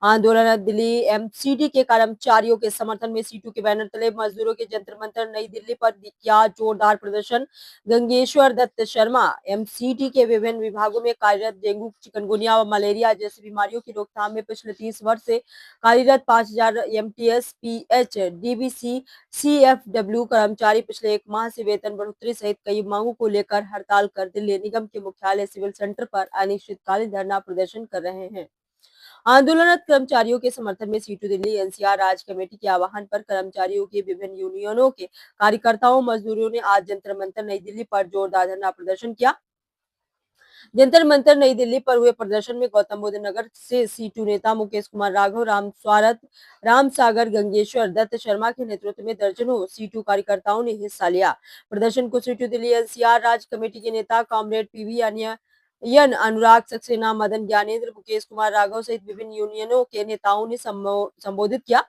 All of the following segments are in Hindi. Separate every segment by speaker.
Speaker 1: आंदोलन दिल्ली एमसीडी के कर्मचारियों के समर्थन में सीटू के बैनर तले मजदूरों के जंतर मंतर नई दिल्ली पर किया जोरदार प्रदर्शन। गंगेश्वर दत्त शर्मा एमसीडी के विभिन्न विभागों में कार्यरत डेंगू, चिकनगुनिया व मलेरिया जैसी बीमारियों की रोकथाम में पिछले 30 वर्ष से कार्यरत 5000 एमटीएस, पीएच, डीबीसी, सीएफडब्ल्यू कर्मचारी पिछले एक माह से वेतन बढ़ोतरी सहित कई मांगों को लेकर हड़ताल कर दिल्ली निगम के मुख्यालय सिविल सेंटर पर अनिश्चितकालीन धरना प्रदर्शन कर रहे हैं। आंदोलनरत कर्मचारियों के समर्थन में सीटू दिल्ली एनसीआर राज्य कमेटी के आह्वान पर कर्मचारियों की विभिन्न यूनियनों के कार्यकर्ताओं मजदूरों ने आज जंतर मंतर नई दिल्ली पर जोरदार धरना प्रदर्शन किया। जंतर मंतर नई दिल्ली पर हुए प्रदर्शन में गौतम बुद्ध नगर से सीटू नेता मुकेश कुमार राघव, राम स्वारथ, राम सागर, गंगेश्वर दत्त शर्मा के नेतृत्व में दर्जनों सीटू कार्यकर्ताओं ने हिस्सा लिया। प्रदर्शन को सीटू दिल्ली एनसीआर राज्य कमेटी के नेता कॉमरेड पीवी अनुराग सक्सेना, मदन ज्ञानेंद्र, मुकेश कुमार राघव सहित विभिन्न यूनियनों के नेताओं ने संबोधित किया।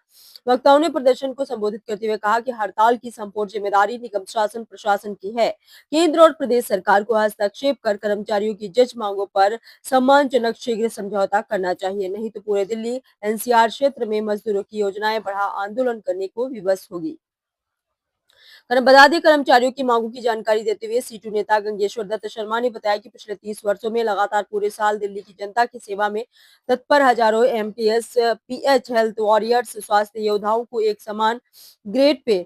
Speaker 1: वक्ताओं ने प्रदर्शन को संबोधित करते हुए कहा कि हड़ताल की संपूर्ण जिम्मेदारी निगम शासन प्रशासन की है। केंद्र और प्रदेश सरकार को हस्तक्षेप कर कर्मचारियों की जज मांगों पर सम्मानजनक शीघ्र समझौता करना चाहिए, नहीं तो पूरे दिल्ली एनसीआर क्षेत्र में मजदूरों की योजनाएं बढ़ा आंदोलन करने को विवश होगी। बता दें, कर्मचारियों की मांगों की जानकारी देते हुए सीटू नेता गंगेश्वर दत्त शर्मा ने बताया कि पिछले 30 वर्षों में लगातार पूरे साल दिल्ली की जनता की सेवा में तत्पर हजारों एमटीएस, पीएच, हेल्थ वॉरियर्स, स्वास्थ्य योद्धाओं को एक समान ग्रेड पे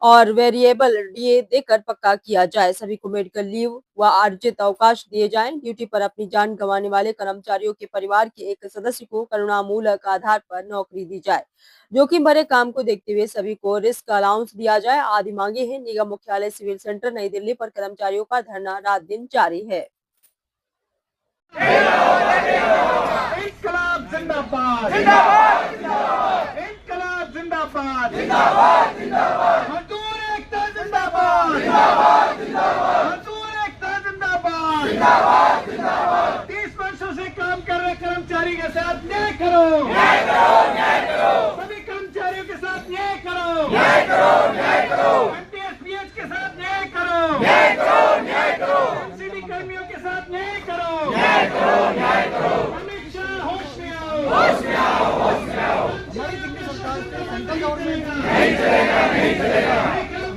Speaker 1: और वेरिएबल डीए देकर पक्का किया जाए। सभी को मेडिकल लीव व अर्जित अवकाश दिए जाएं। ड्यूटी पर अपनी जान गंवाने वाले कर्मचारियों के परिवार के एक सदस्य को करुणामूलक आधार पर नौकरी दी जाए। जोखिम भरे काम को देखते हुए सभी को रिस्क अलाउंस दिया जाए आदि मांगे हैं। निगम मुख्यालय सिविल सेंटर नई दिल्ली पर कर्मचारियों का धरना रात दिन जारी है।
Speaker 2: इंकलाब जिंदाबाद, जिंदाबाद, जिंदाबाद, इंकलाब जिंदाबाद, जिंदाबाद, जिंदाबाद, मजदूर एकता जिंदाबाद, जिंदाबाद, जिंदाबाद, मजदूर एकता जिंदाबाद, जिंदाबाद, जिंदाबाद। 30 वर्षों से काम कर रहे कर्मचारी के साथ न्याय करो, न्याय करो, न्याय करो। सभी कर्मचारियों के साथ न्याय करो, न्याय करो, न्याय करो। एमटीएस के साथ न्याय करो, न्याय करो, न्याय करो। एमसीडी कर्मियों के साथ न्याय करो, न्याय करो, न्याय करो। अमित शाह होश में आओ, होश में आओ, होश में आओ। नहीं चलेगा, नहीं चलेगा।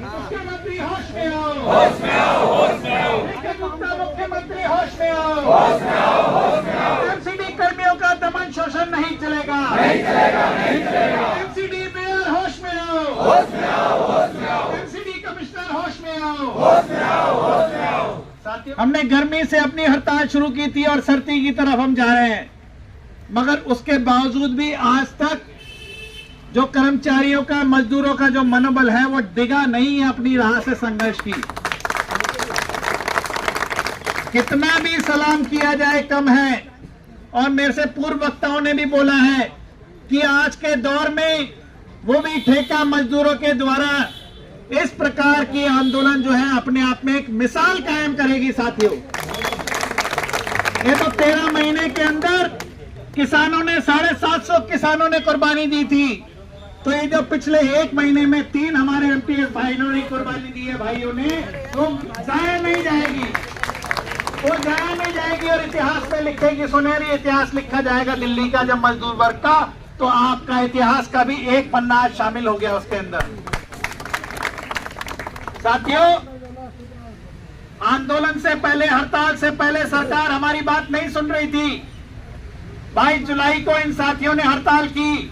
Speaker 2: मुख्यमंत्री होश में आओ, होश में आओ, होश में आओ। मुख्यमंत्री होश में आओ, होश में आओ, होश में आओ। एमसीडी कर्मियों का दमन शोषण नहीं चलेगा, नहीं चलेगा, नहीं चलेगा। एमसीडी मेयर होश में आओ, होश में आओ, होश में आओ। एमसीडी कमिश्नर होश में आओ, होश में आओ, होश में आओ। हमने गर्मी से अपनी हड़ताल शुरू की थी और सर्दी की तरफ हम जा रहे हैं, मगर उसके बावजूद भी आज तक जो कर्मचारियों का, मजदूरों का जो मनोबल है वो डिगा नहीं है अपनी राह से संघर्ष की। कितना भी सलाम किया जाए कम है। और मेरे से पूर्व वक्ताओं ने भी बोला है कि आज के दौर में वो भी ठेका मजदूरों के द्वारा इस प्रकार की आंदोलन जो है अपने आप में एक मिसाल कायम करेगी। साथियों, ये तो 13 महीने के अंदर किसानों ने 750 किसानों ने कुर्बानी दी थी, तो ये जो पिछले एक महीने में 3 हमारे एमपीएस भाइयों ने कुर्बानी दी है, भाइयों ने, तो जाया नहीं जाएगी, वो जाया नहीं जाएगी और इतिहास में लिखेगी, सुनहरी इतिहास लिखा जाएगा दिल्ली का जब मजदूर वर्ग का। तो आपका इतिहास का भी एक पन्ना आज शामिल हो गया उसके अंदर। साथियों, आंदोलन से पहले, हड़ताल से पहले सरकार हमारी बात नहीं सुन रही थी। 22 जुलाई को इन साथियों ने हड़ताल की।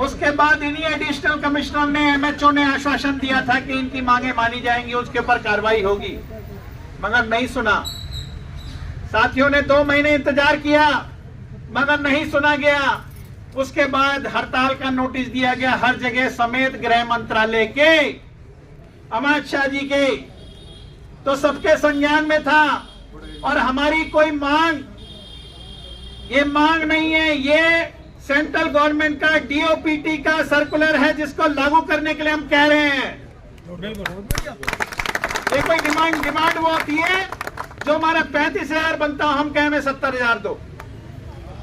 Speaker 2: उसके बाद इन्हीं एडिशनल कमिश्नर ने, एमएचओ ने आश्वासन दिया था कि इनकी मांगे मानी जाएंगी, उसके ऊपर कार्रवाई होगी, मगर नहीं सुना। साथियों ने 2 महीने इंतजार किया, मगर नहीं सुना गया। उसके बाद हड़ताल का नोटिस दिया गया हर जगह, समेत गृह मंत्रालय के, अमित शाह जी के, तो सबके संज्ञान में था। और हमारी कोई मांग, ये मांग नहीं है, ये सेंट्रल गवर्नमेंट का डीओपीटी का सर्कुलर है जिसको लागू करने के लिए हम कह रहे हैं। ये कोई डिमांड वो होती है जो हमारा 35,000 बनता हो, हम कहें हमें 70,000 दो।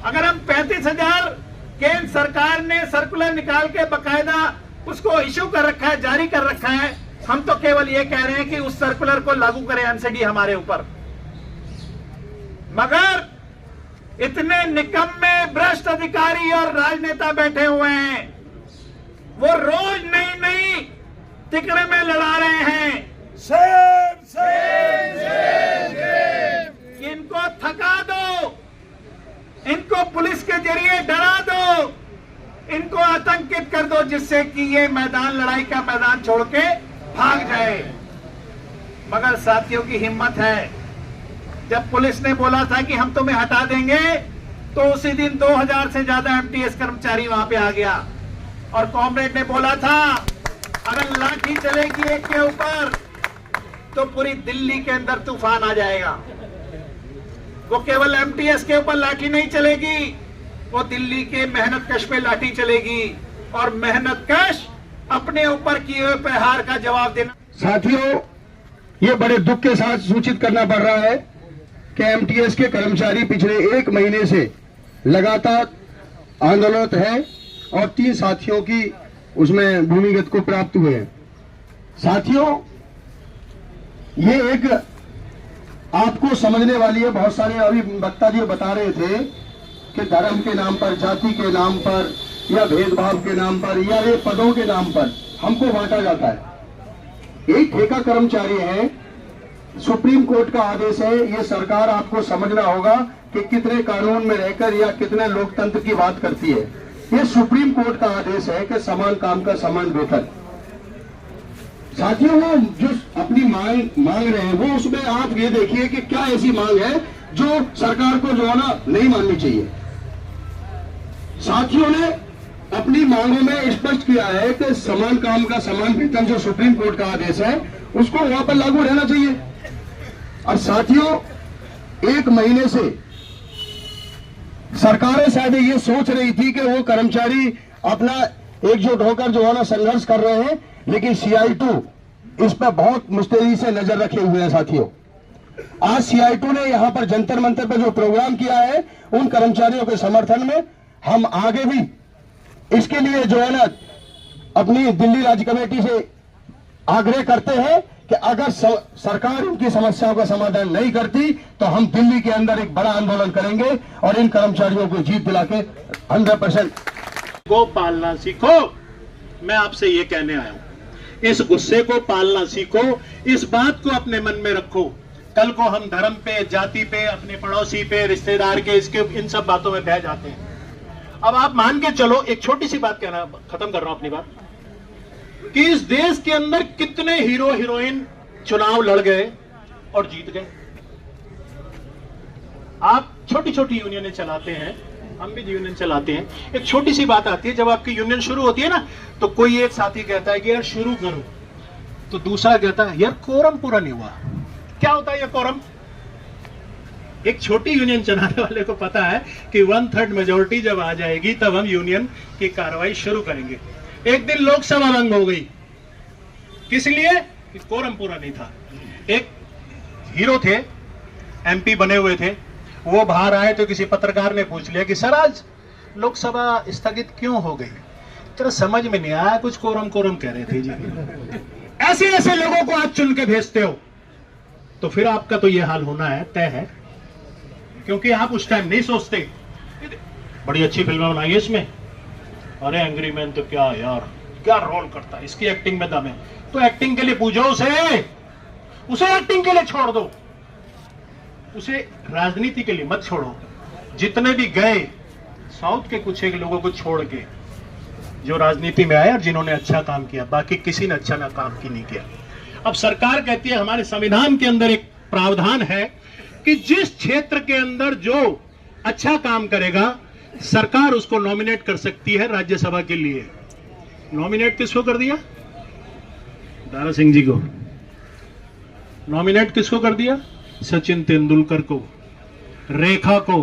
Speaker 2: अगर हम 35,000 केंद्र सरकार ने सर्कुलर निकाल के बकायदा उसको इश्यू कर रखा है, जारी कर रखा है, हम तो केवल ये कह रहे हैं कि उस सर्कुलर को लागू करें एमसीडी हमारे ऊपर। मगर इतने निकम्मे भ्रष्ट अधिकारी और राजनेता बैठे हुए हैं, वो रोज नई नई तिकड़े में लड़ा रहे हैं। Same same same same. इनको थका दो, इनको पुलिस के जरिए डरा दो, इनको आतंकित कर दो, जिससे कि ये मैदान, लड़ाई का मैदान छोड़ के भाग जाए। मगर साथियों की हिम्मत है, जब पुलिस ने बोला था कि हम तुम्हें हटा देंगे, तो उसी दिन 2000 से ज्यादा एमटीएस कर्मचारी वहां पे आ गया। और कॉमरेड ने बोला था अगर लाठी चलेगी एक के ऊपर तो पूरी दिल्ली के अंदर तूफान आ जाएगा। वो केवल एमटीएस के ऊपर लाठी नहीं चलेगी, वो दिल्ली के मेहनतकश पे लाठी चलेगी, और मेहनतकश अपने ऊपर किए हुए प्रहार का जवाब देना।
Speaker 3: साथियों, ये बड़े दुख के साथ सूचित करना पड़ रहा है कि एमटीएस के कर्मचारी पिछले 1 महीने से लगातार आंदोलनरत है और 3 साथियों की उसमें भूमिगत को प्राप्त हुए हैं। साथियों, ये एक आपको समझने वाली है। बहुत सारे अभी वक्ता जी बता रहे थे कि धर्म के नाम पर, जाति के नाम पर, या भेदभाव के नाम पर, या ये पदों के नाम पर हमको बांटा जाता है। एक ठेका कर्मचारी है, सुप्रीम कोर्ट का आदेश है, ये सरकार आपको समझना होगा कि कितने कानून में रहकर या कितने लोकतंत्र की बात करती है। ये सुप्रीम कोर्ट का आदेश है कि समान काम का समान वेतन। साथियों, वो जो अपनी मांग रहे हैं, वो उसमें आप ये देखिए कि क्या ऐसी मांग है जो सरकार को जो है ना नहीं माननी चाहिए। साथियों ने अपनी मांगों में स्पष्ट किया है कि समान काम का समान वेतन जो सुप्रीम कोर्ट का आदेश है, उसको वहां पर लागू रहना चाहिए। और साथियों, 1 महीने से सरकारें शायद ये सोच रही थी कि वो कर्मचारी अपना एकजुट होकर जो है ना संघर्ष कर रहे हैं, लेकिन CI2 इस पर बहुत मुस्तैदी से नजर रखे हुए हैं। साथियों, आज CI2 ने यहां पर जंतर मंतर पर जो प्रोग्राम किया है, उन कर्मचारियों के समर्थन में हम आगे भी इसके लिए जो है ना अपनी दिल्ली राज्य कमेटी से आग्रह करते हैं कि अगर सरकार इनकी समस्याओं का समाधान नहीं करती तो हम दिल्ली के अंदर एक बड़ा आंदोलन करेंगे और इन कर्मचारियों को जीत दिला के 100%
Speaker 4: को पालना सीखो। मैं आपसे ये कहने आया हूं, इस गुस्से को पालना सीखो, इस बात को अपने मन में रखो। कल को हम धर्म पे, जाति पे, अपने पड़ोसी पे, रिश्तेदार के, इसके इन सब बातों में बह जाते हैं। अब आप मान के चलो, एक छोटी सी बात कहना, खत्म कर रहा हूं अपनी बात, कि इस देश के अंदर कितने हीरो हीरोइन चुनाव लड़ गए और जीत गए। आप छोटी छोटी यूनियनें चलाते हैं, हम भी यूनियन चलाते हैं। एक छोटी सी बात आती है, जब आपकी यूनियन शुरू होती है ना, तो कोई एक साथी कहता है कि यार शुरू करो, तो दूसरा कहता है यार कोरम पूरा नहीं हुआ। क्या होता है ये कोरम? एक छोटी यूनियन चलाने वाले को पता है कि 1/3 मेजोरिटी जब आ जाएगी तब हम यूनियन की कार्रवाई शुरू करेंगे। एक दिन लोकसभा भंग हो गई, किस लिए? कि कोरम पूरा नहीं था। एक हीरो थे, MP बने हुए थे, वो बाहर आए तो किसी पत्रकार ने पूछ लिया कि सर आज लोकसभा स्थगित क्यों हो गई? तेरा समझ में नहीं आया, कुछ कोरम कोरम कह रहे थे जी। ऐसे ऐसे लोगों को आप चुन के भेजते हो, तो फिर आपका तो ये हाल होना है, तय है। क्योंकि आप उस टाइम नहीं सोचते, बड़ी अच्छी फिल्में बनाई है इसमें, अरे एंग्री मैन तो क्या यार, क्या रोल करता है, इसकी एक्टिंग में दम है, तो एक्टिंग के लिए पूछो उसे एक्टिंग के लिए छोड़ दो, उसे राजनीति के लिए मत छोड़ो। जितने भी गए साउथ के कुछ एक लोगों को छोड़ के जो राजनीति में आए और जिन्होंने अच्छा काम किया, बाकी किसी ने अच्छा ना काम की नहीं किया। अब सरकार कहती है, हमारे संविधान के अंदर एक प्रावधान है कि जिस क्षेत्र के अंदर जो अच्छा काम करेगा सरकार उसको नॉमिनेट कर सकती है राज्यसभा के लिए। नॉमिनेट किसको कर दिया? दारा सिंह जी को। नॉमिनेट किसको कर दिया? सचिन तेंदुलकर को, रेखा को।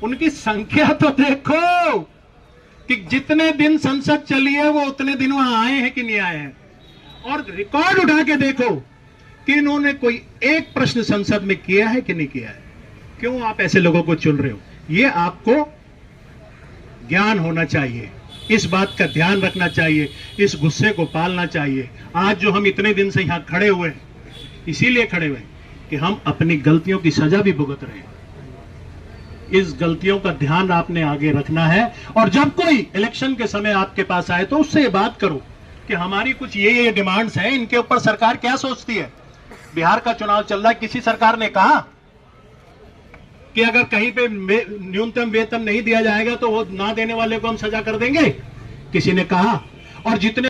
Speaker 4: उनकी संख्या तो देखो कि जितने दिन संसद चली है वो उतने दिन वहां आए हैं कि नहीं आए हैं, और रिकॉर्ड उठा के देखो कि इन्होंने कोई एक प्रश्न संसद में किया है कि नहीं किया है। क्यों आप ऐसे लोगों को चुन रहे हो? ये आपको ज्ञान होना चाहिए, इस बात का ध्यान रखना चाहिए, इस गुस्से को पालना चाहिए। आज जो हम इतने दिन से यहां खड़े हुए हैं, इसीलिए खड़े हुए कि हम अपनी गलतियों की सजा भी भुगत रहे हैं। इस गलतियों का ध्यान आपने आगे रखना है। और जब कोई इलेक्शन के समय आपके पास आए तो उससे बात करो कि हमारी कुछ ये डिमांड्स हैं, इनके ऊपर सरकार क्या सोचती है। बिहार का चुनाव चल रहा है, किसी सरकार ने कहा कि अगर कहीं पे न्यूनतम वेतन नहीं दिया जाएगा तो वो ना देने वाले को हम सजा कर देंगे? किसी ने कहा? और जितने